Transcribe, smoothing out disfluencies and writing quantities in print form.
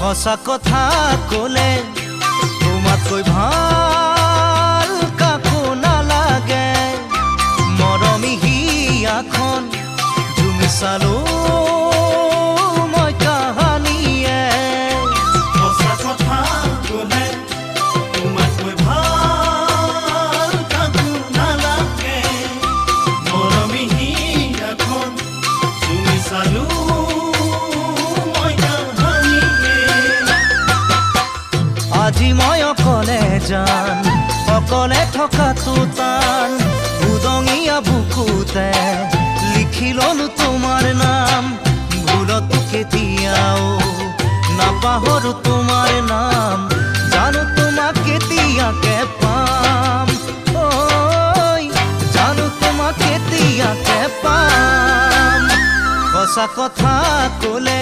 সঁচা কথা ক'লে তোমাতকৈ ভাল কাকো নালাগে। মৰমী হিয়াখন জুমি চালো মই কাহানিয়ে। সঁচা কথা ক'লে তোমাতকৈ ভাল কাকো নালাগে। মৰমী হিয়াখন জুমি চালো আজি মই অকলে যান, অকলে থকাটো টান। উদঙীয়া বুকুতে লিখি ললো তোমাৰ নাম। ভুলতো কেতিয়াও নাপাহৰো তোমাৰ নাম। জানো তোমাক কেতিয়াকে পাম, ঐ জানো তোমাক কেতিয়াকে পাম। সঁচা কথা ক'লে